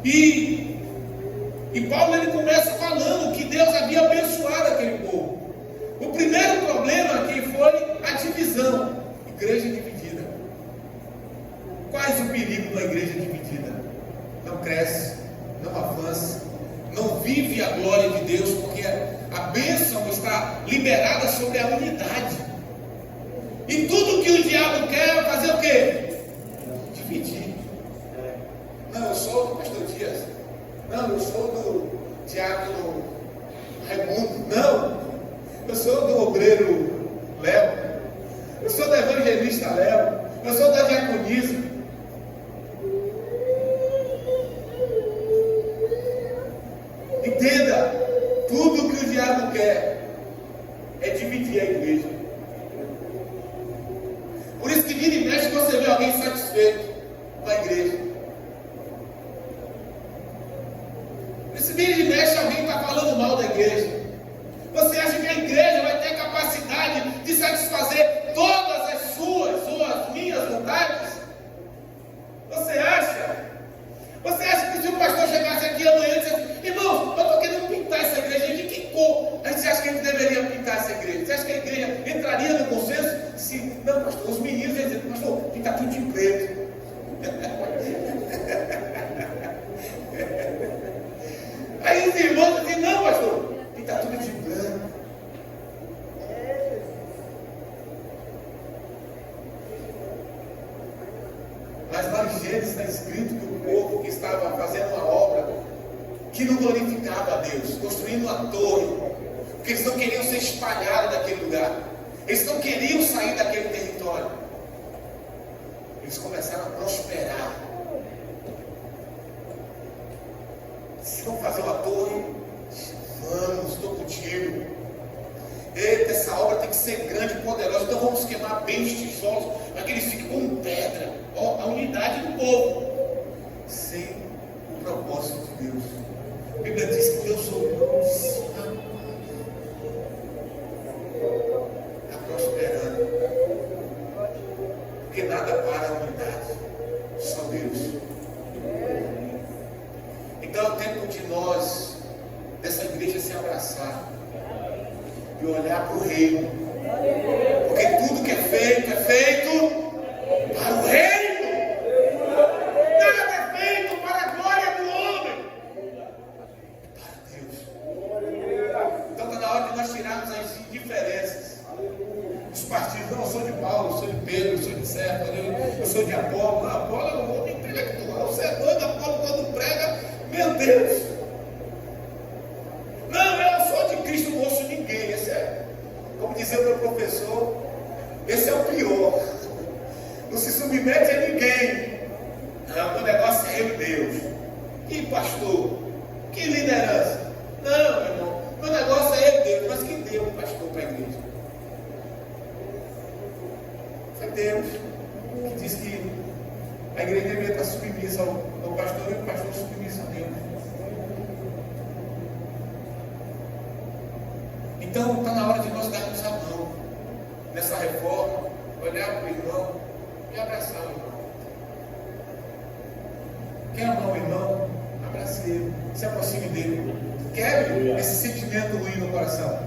E Paulo ele começa falando que Deus havia abençoado aquele povo. O primeiro problema aqui foi a divisão. Igreja dividida. Quais o perigo da igreja dividida? Não cresce, não avança, não vive a glória de Deus, porque a bênção está liberada sobre a unidade. E tudo que o diabo quer é fazer o quê? Dividir. Não, eu sou do pastor Dias. Não, eu sou do diácono Raimundo. Não, eu sou do obreiro Léo. Eu sou da evangelista Léo. Eu sou da diaconisa. Entenda, tudo que o diabo quer é dividir a igreja. Por isso que vira e mexe você vê alguém satisfeito com a igreja. Por isso que vira e mexe alguém está falando mal da igreja. Você acha que a igreja vai ter capacidade de satisfazer todas as suas ou as minhas vontades? Você acha? Você acha que se o pastor chegasse aqui amanhã e dissesse, irmão, eu estou querendo entraria no consenso se, não, pastor, os meninos iam dizer, pastor, que está tudo de preto. Aí os irmãos dizem, não, pastor, que está tudo de branco. Mas lá em Gênesis está escrito que o povo que estava fazendo uma obra que não glorificava a Deus, construindo uma torre, porque eles não queriam ser espalhados daquele lugar, eles não queriam sair daquele território, eles começaram a prosperar. Se vão fazer uma torre, vamos, estou contigo. Eita, essa obra tem que ser grande e poderosa, então vamos queimar bem os tijolos, para que eles fiquem como pedra. Ó, a unidade do povo, sem o propósito de Deus. A Bíblia diz que Deus olhou, está prosperando, porque nada para a unidade, só Deus. Então é o tempo de nós, dessa igreja, se abraçar e olhar para o reino, porque tudo que é feito para o reino. Nada é feito para a glória do homem, para Deus. Então está na hora de nós tirarmos as indiferenças, os partidos. Não, eu sou de Paulo, eu sou de Pedro, eu sou de Cefas, eu sou de Apolo. Apolo é um homem intelectual, você é doido. Apolo, quando prega, meu Deus. Não, eu sou de Cristo, não ouço ninguém. Esse é, como dizia o meu professor, esse é o pior. Não se submete a ninguém. Não, meu negócio é eu e Deus. Que pastor? Que liderança? Não, meu irmão, meu negócio é eu e Deus. Mas quem deu um pastor para a igreja? Foi Deus, que diz que a igreja deveria estar submissa ao pastor e o pastor submisso a Deus. Então está na hora de nós darmos a mão nessa reforma, olhar para o irmão e abraçar o irmão. Quer amar o irmão? Abrace ele, se aproxime dele. Quebre esse sentimento ruim no coração.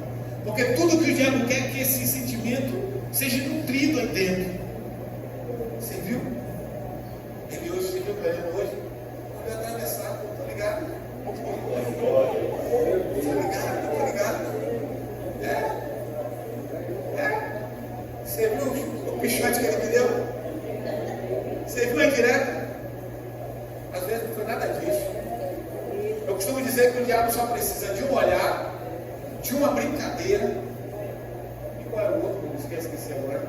Porque tudo que o diabo quer é que esse sentimento seja nutrido aí dentro. Você viu? Ele hoje, você viu para ele hoje? Olha atravessar, estou ligado. Estou ligado. Você viu o pichote que ele me deu? Você viu a indireta? Às vezes não foi nada disso. Eu costumo dizer que o diabo só precisa de um olhar, de uma brincadeira. E qual é o outro? Não esqueci agora.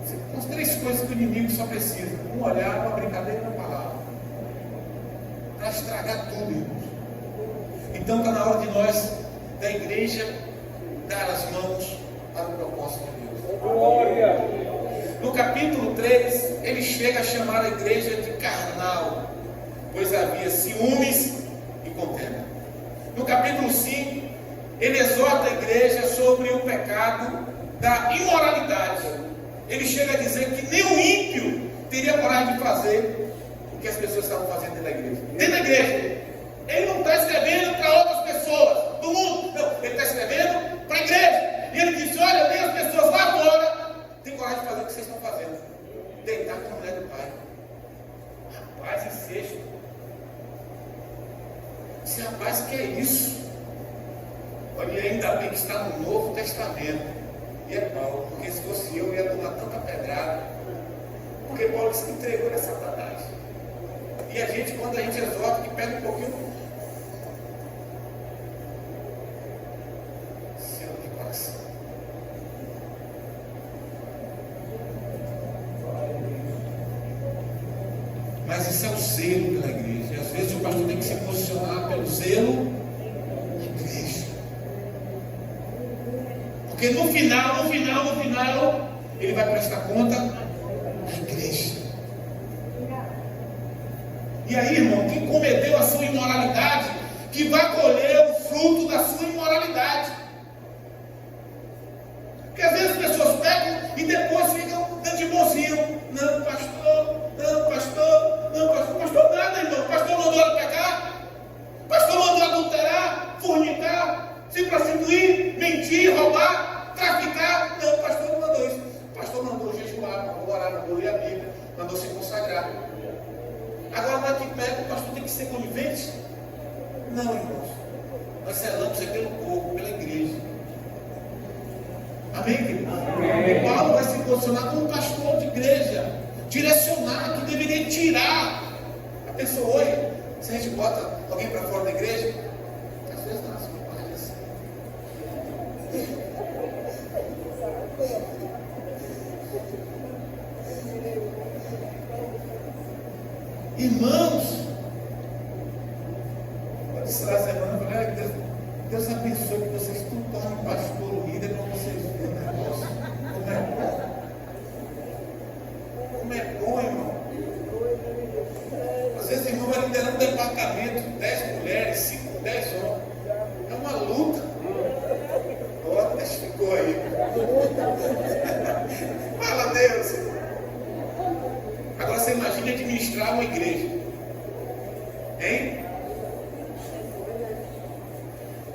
São as três coisas que o inimigo só precisa: um olhar, uma brincadeira e uma palavra, para estragar tudo, irmãos. Então está na hora de nós, da igreja, dar as mãos para o propósito de Deus. Glória. No capítulo 3, ele chega a chamar a igreja de carnal, pois havia ciúmes e contenda. No capítulo 5, ele exorta a igreja sobre o pecado da imoralidade. Ele chega a dizer que nem o ímpio teria coragem de fazer o que as pessoas estavam fazendo dentro da igreja. Dentro da igreja. Ele não está escrevendo para outras pessoas do mundo. Não, ele está escrevendo para a igreja. E ele disse: olha, tem as pessoas lá fora, tem coragem de fazer o que vocês estão fazendo. Deitar com a mulher do pai. Rapaz, incesto. Esse rapaz, que é isso? Olha, e ainda bem que está no Novo Testamento. E é Paulo, porque se fosse eu ia tomar tanta pedrada. Porque Paulo se entregou nessa Satanás. E a gente, quando a gente exorta, que pega um pouquinho. Céu de coração. Mas isso é o zelo pela igreja. E às vezes o pastor tem que se posicionar pelo zelo da igreja. Porque no final, ele vai prestar conta da igreja. E aí, irmão, quem cometeu a sua imoralidade, que vai colher o fruto da sua imoralidade. Porque às vezes as pessoas pegam e depois ficam dando de bonzinho. Não, pastor, nada, irmão. Pastor mandou ela pecar, pastor mandou adulterar, fornicar, se prostituir, mentir. Agora não é que pega, o pastor tem que ser conivente? Não, irmãos. Nós zelamos pelo corpo, pela igreja. Amém, querido? E Paulo vai se posicionar como pastor de igreja, direcionar, que deveria tirar a pessoa hoje. Se a gente bota alguém para fora da igreja, às vezes não, assim, parece. Irmãos, eu disse lá semana, eu falei, Deus abençoe que vocês não tornem pastor ou líder para vocês verem o negócio. Como é bom. Como é bom, irmão. Às vezes o irmão vai liderando um departamento, 10 mulheres, 5, 10 homens. É uma luta. Ó, testificou aí. Fala, Deus. Agora você imagina administrar uma igreja. Hein?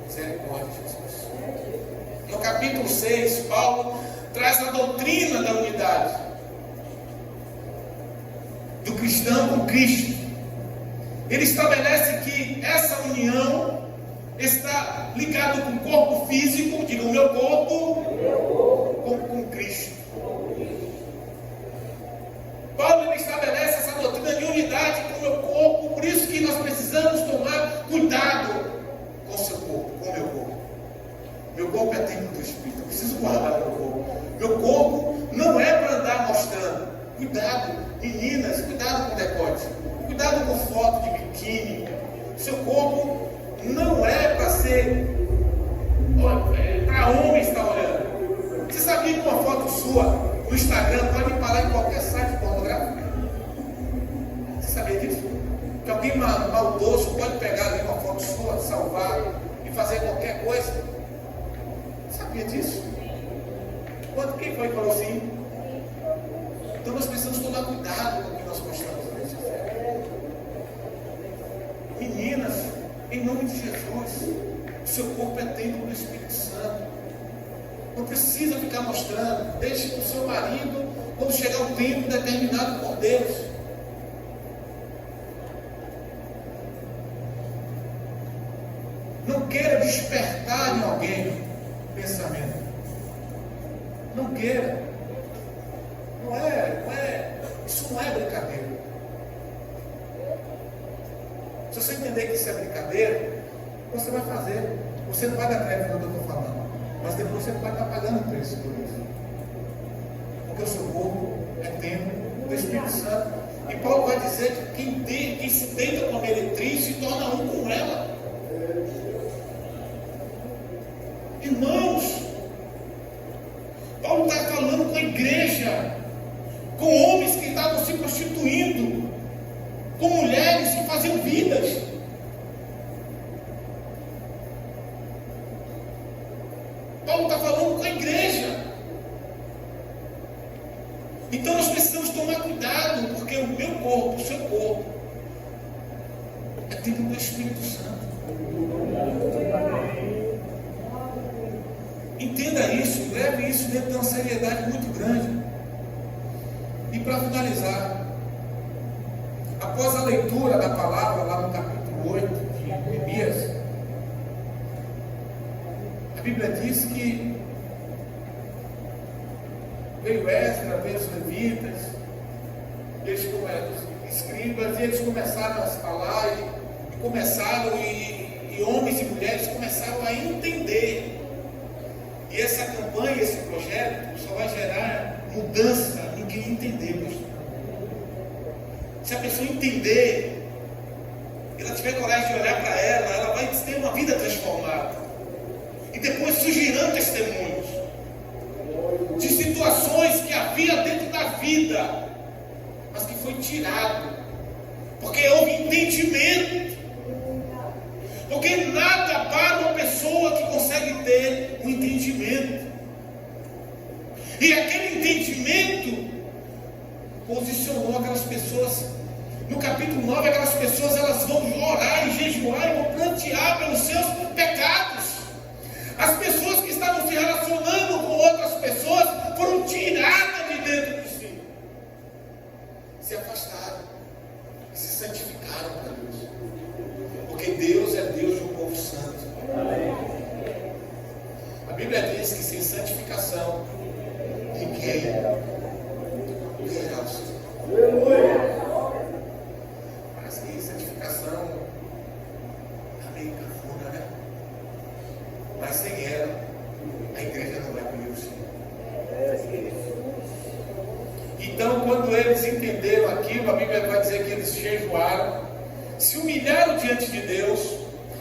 Misericórdia, Jesus. No capítulo 6, Paulo traz a doutrina da unidade do cristão com Cristo. Ele estabelece que essa união está ligada com o corpo físico, diga o meu corpo, com Cristo. Paulo ele estabelece essa doutrina de unidade com o meu corpo, por isso que nós precisamos tomar cuidado com o seu corpo, com o meu corpo. Meu corpo é templo do Espírito, eu preciso guardar meu corpo. Meu corpo não é para andar mostrando. Cuidado, meninas, cuidado com o decote, cuidado com foto de biquíni. Seu corpo não é para ser para homem estar olhando. Você sabia que uma foto sua no Instagram pode parar em qualquer site pornográfico? Você sabia disso? Que alguém maldoso pode pegar ali uma foto sua, salvar e fazer qualquer coisa? Você sabia disso? Quem foi que falou assim? Então nós precisamos tomar cuidado com o que nós postamos na rede social. Meninas, em nome de Jesus, o seu corpo é templo do Espírito Santo. Não precisa ficar mostrando. Deixe com o seu marido quando chegar o tempo determinado por Deus. Não queira despertar em alguém pensamento. Não queira. Isso não é brincadeira. Se você entender que isso é brincadeira, você vai fazer. Você não vai dar crédito no que eu estou falando. Mas depois você vai estar pagando o preço por isso. Porque o seu corpo é templo do Espírito Santo. E Paulo vai dizer que quem se deita com a meretriz se torna um com ela. Irmãos, Paulo está falando com a igreja, com homens que estavam se prostituindo, com mulheres que faziam vidas. Paulo está falando com a igreja. Então nós precisamos tomar cuidado, porque o meu corpo, o seu corpo, é templo do Espírito Santo. Entenda isso, leve isso dentro de uma seriedade muito grande. E para finalizar, após a leitura da palavra lá no capítulo 8 de Neemias, a Bíblia diz que veio Esdras, veio os levitas, os escribas, e eles começaram a falar, e homens e mulheres começaram a entender. E essa campanha, esse projeto, só vai gerar mudança em quem entender, pastor. Se a pessoa entender, ela tiver coragem de olhar para ela vai ter uma vida transformada. E depois surgirão testemunhos de situações que havia dentro da vida, mas que foi tirado, porque houve entendimento. Porque nada para uma pessoa que consegue ter um entendimento. E aquele entendimento posicionou aquelas pessoas. No capítulo 9, aquelas pessoas elas vão orar e jejuar e vão plantear pelos seus pecados. As pessoas que estavam se relacionando com outras pessoas foram tiradas de dentro de si. Se afastaram. Se Deus é Deus de um povo santo. A Bíblia diz que sem santificação ninguém verá o Senhor. Mas que santificação está meio cafona, né? Mas sem ela, a igreja não vai ver o Senhor. Então, quando eles entenderam aquilo, a Bíblia vai dizer que eles jejuaram, se humilharam diante de Deus,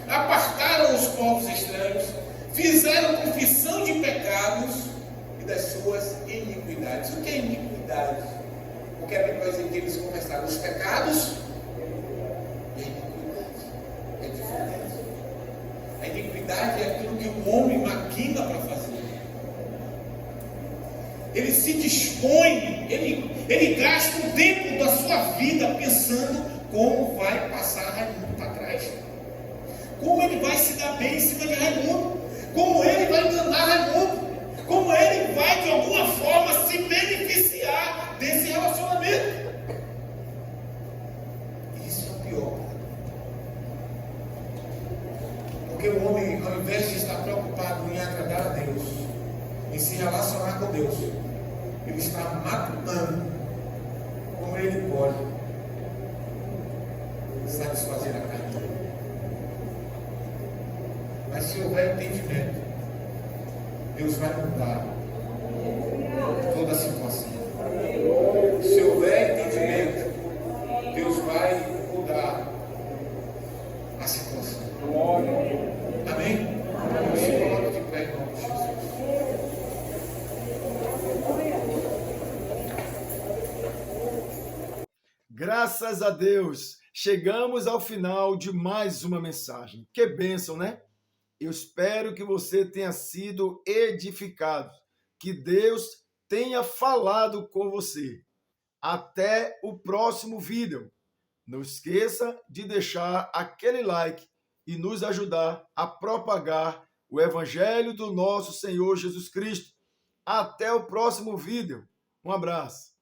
apartaram os povos estranhos, fizeram confissão de pecados e das suas iniquidades. O que é iniquidade? Porque a Bíblia vai dizer que eles confessaram os pecados e a iniquidade. É diferente. A iniquidade é aquilo que o homem maquina para fazer. Ele se dispõe, ele gasta o tempo da sua vida pensando como vai passar Raimundo para trás, como ele vai se dar bem em cima de Raimundo, como ele vai enganar Raimundo, como ele vai de alguma forma se beneficiar desse relacionamento. Isso é o pior, porque o homem, ao invés de estar preocupado em agradar a Deus, em se relacionar com Deus, ele está matutando como ele pode satisfazer a carne. Mas se houver entendimento, Deus vai mudar toda a situação. Se houver entendimento, Deus vai mudar a situação. Amém? Se coloque de pé em nome de Jesus. Graças a Deus, chegamos ao final de mais uma mensagem. Que bênção, né? Eu espero que você tenha sido edificado, que Deus tenha falado com você. Até o próximo vídeo. Não esqueça de deixar aquele like e nos ajudar a propagar o Evangelho do nosso Senhor Jesus Cristo. Até o próximo vídeo. Um abraço.